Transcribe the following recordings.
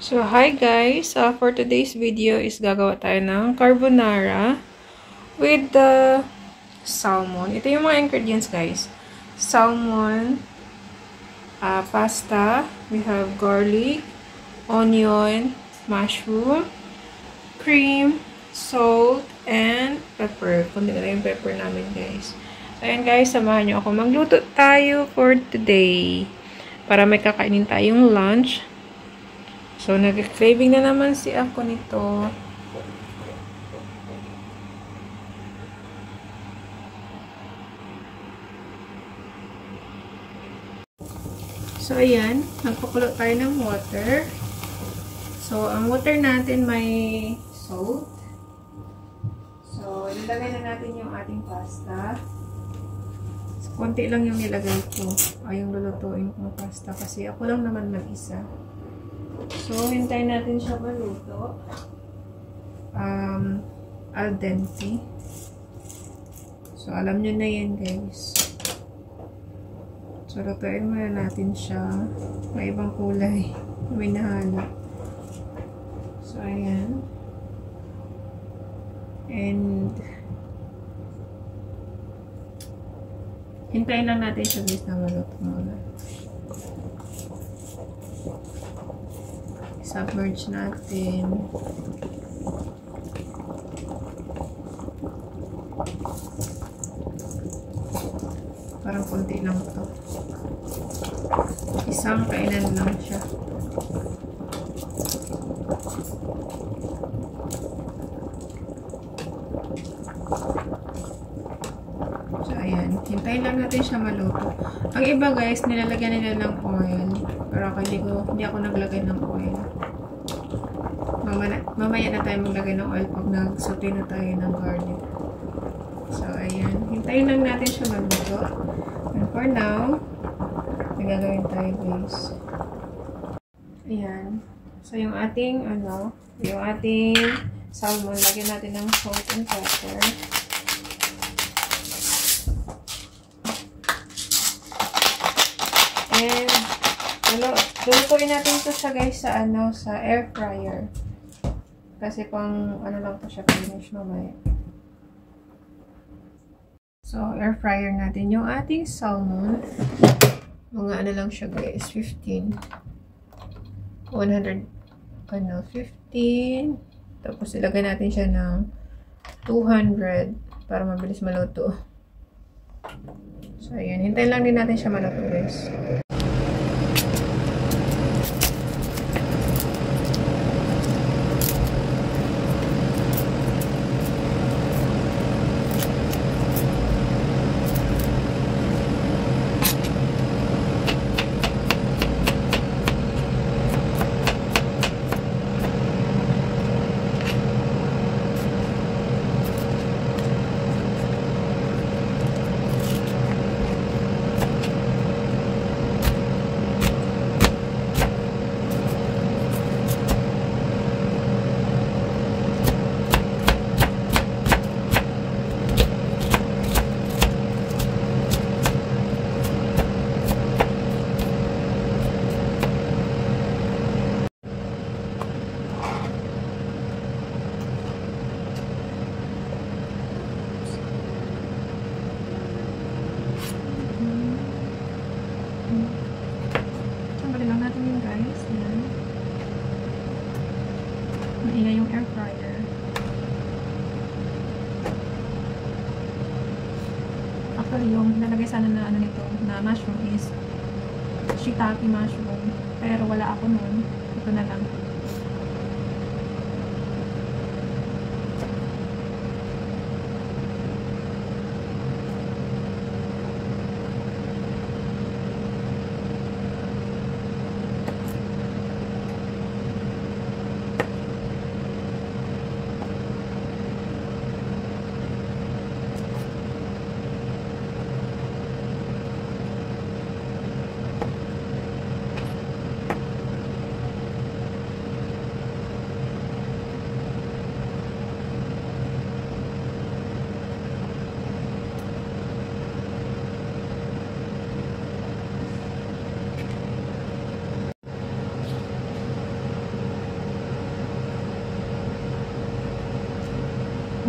So, hi guys! For today's video is gagawa tayo ng carbonara with the salmon. Ito yung mga ingredients guys. Salmon, pasta, we have garlic, onion, mushroom, cream, salt, and pepper. Kundi na yung pepper namin guys. So, ayan guys, samahan nyo ako. Magluto tayo for today. Para may kakainin tayong lunch. So, nag-craving na naman si ako nito. So, ayan. Nagpakulo tayo ng water. So, ang water natin may salt. So, nilagay na natin yung ating pasta. So, konti lang yung nilagay ko. Ay, yung lulutuin kong pasta. Kasi ako lang naman mag-isa. So, hintayin natin siya maluto. Al dente. So, alam nyo na yan, guys. So, lutuin muna natin siya. May ibang kulay. May nahalo. So, ayan. And, hintayin lang natin siya, guys, na maluto muna. Submerge natin. Parang konti lang to. Isang kainan lang siya. So, ayan. Hintayin lang natin siya maluto. Ang iba guys, nilalagyan nila ng oil. Pero hindi ako naglagay ng oil. Mamaya na tayo maglagay ng oil pag nag-saute na tayo ng garlic. So, ayan. Hintayin lang natin siya magluto. And for now, nagagawin tayo guys. Ayan. So, yung ating, salmon, lagyan natin ng salt and pepper. And, lulutuin natin ito siya guys sa air fryer. Kasi pang lang po siya finish mamaya. So, air fryer natin yung ating salmon. Mga lang siya guys, 15. Tapos ilagay natin siya ng 200 para mabilis maluto. So, ayan. Hintayin lang din natin siya maluto guys. Sambali lang natin yung guys. Ayan. Maingay yung air fryer. Actually, yung nalagay sana na nito, na mushroom is shiitake mushroom. Pero wala ako nun. Ito na lang.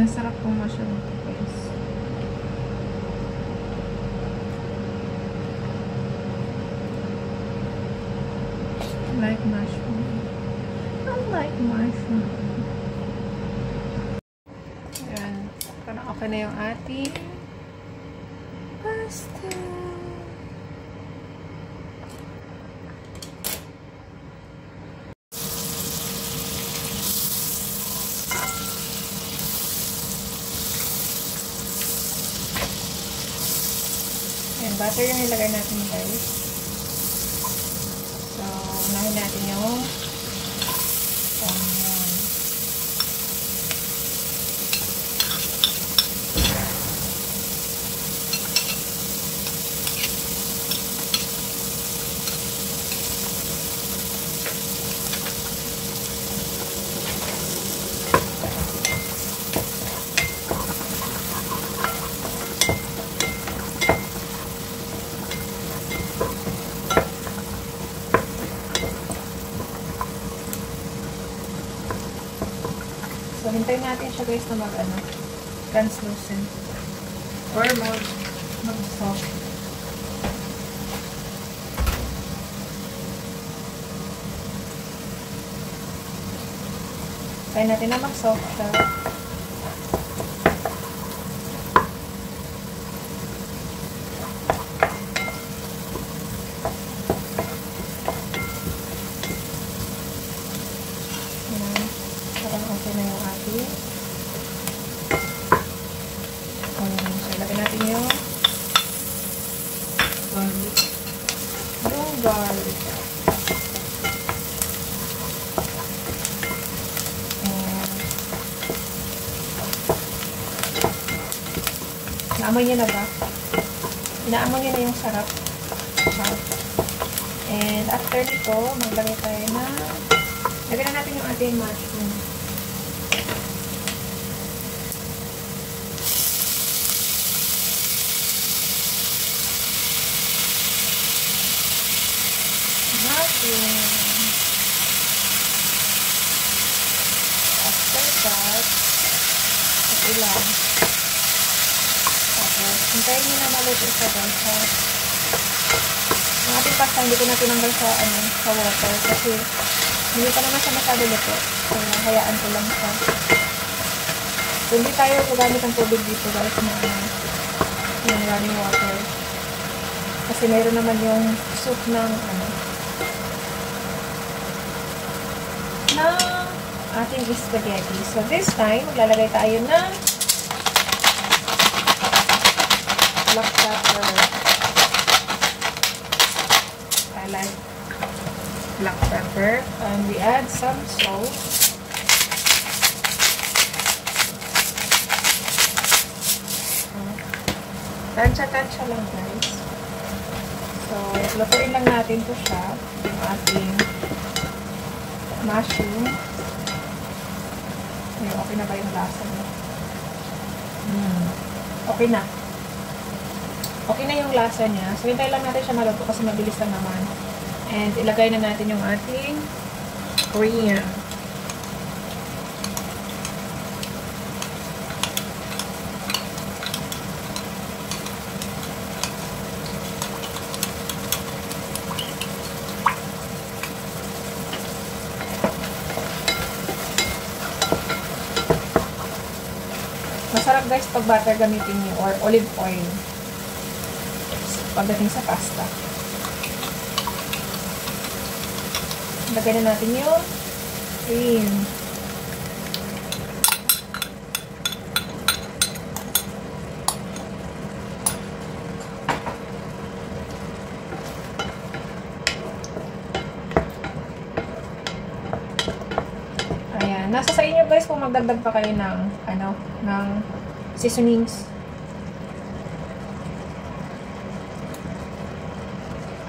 Masarap pong mushroom ito, guys. I like mushroom. I like mushroom. Ayan. Parang okay na yung ating pasta. Ayan, butter yung ilagay natin, guys. So, unahin natin yung onion. So, hintayin natin siya, guys, na translucent. Or mag-soft. Hintayin natin na mag-soft siya. Okay na yung ating onion. So, lagyan natin yung garlic. Yung garlic. And naamoy niya na ba? Inaamoy niya na yung sarap. And after nito, maglagay tayo na lagyan na natin yung ating mushroom. After that, okay lang. Tapos, hintayin nyo na maluto siya, guys. Ang ating pasta, hindi ko na tinanggal sa water kasi hindi pa naman siya masyado luto. So, hayaan ko lang siya. So, hindi tayo gagamit ng tubig dito, guys, na yung running water. Kasi mayroon naman yung soup ng ating spaghetti. So, this time, maglalagay tayo ng black pepper. I like black pepper. And we add some salt. Tansya-tansya lang, guys. So, lutuin lang natin to siya. Yung ating mushroom. Okay na ba yung lasa niya? Okay na. Okay na yung lasa niya. So, hintay lang natin siya maluto kasi mabilis lang naman. And, ilagay na natin yung ating cream. Masarap, guys, pag butter gamitin niyo or olive oil pagdating sa pasta. Lagyan na natin yung cream. Ayan. Nasa sa inyo, guys, kung magdagdag pa kayo ng ng seasonings.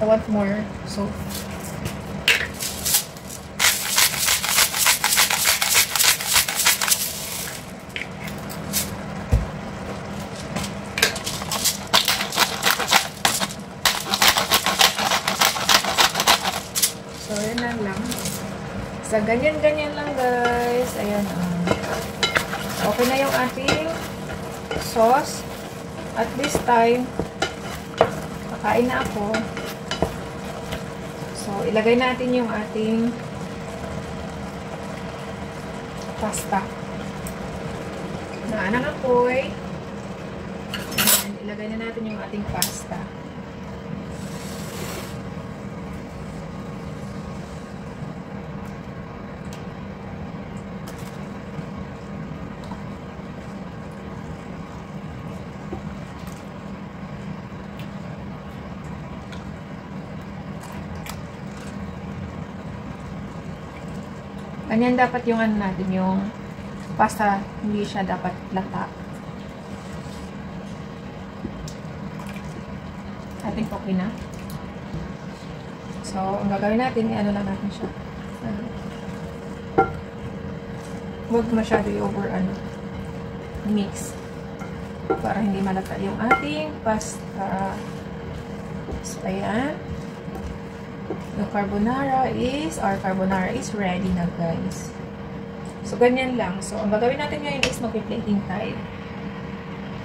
I want more salt. So, yun na lang. Sa ganyan-ganyan lang, guys. Ayan, Okay na yung ating sauce. At this time, kakain na ako. So, ilagay natin yung ating pasta. Na ng apoy. And ilagay na natin yung ating pasta. Ganyan dapat yung ano natin, yung pasta, hindi siya dapat lata. I think okay na. So, ang gagawin natin, ano lang natin siya. Huwag masyado over mix. Para hindi malata yung ating pasta. So, ayan. Yung our carbonara is ready na, guys. So, ganyan lang. So, ang gagawin natin ngayon is mag-plating tayo.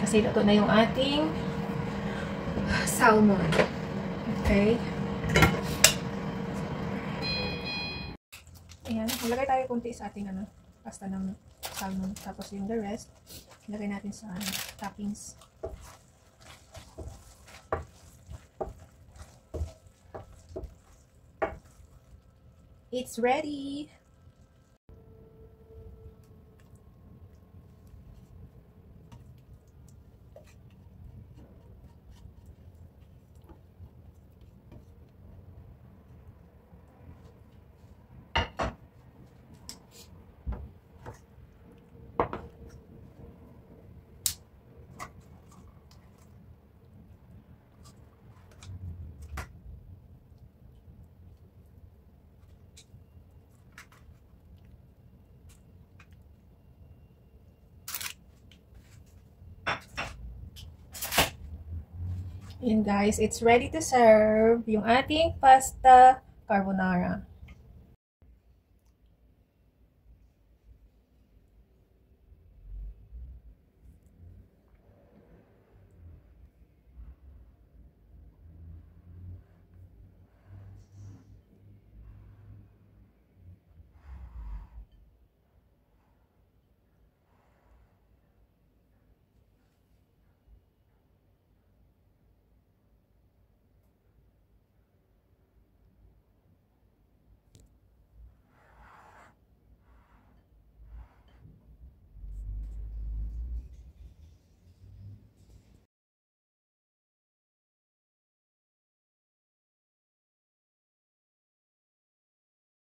Kasi luto na yung ating salmon. Okay? Ayan. Malagay tayo kunti sa ating pasta ng salmon. Tapos yung the rest, ilagay natin sa toppings. It's ready! Ayan guys, it's ready to serve yung ating pasta carbonara.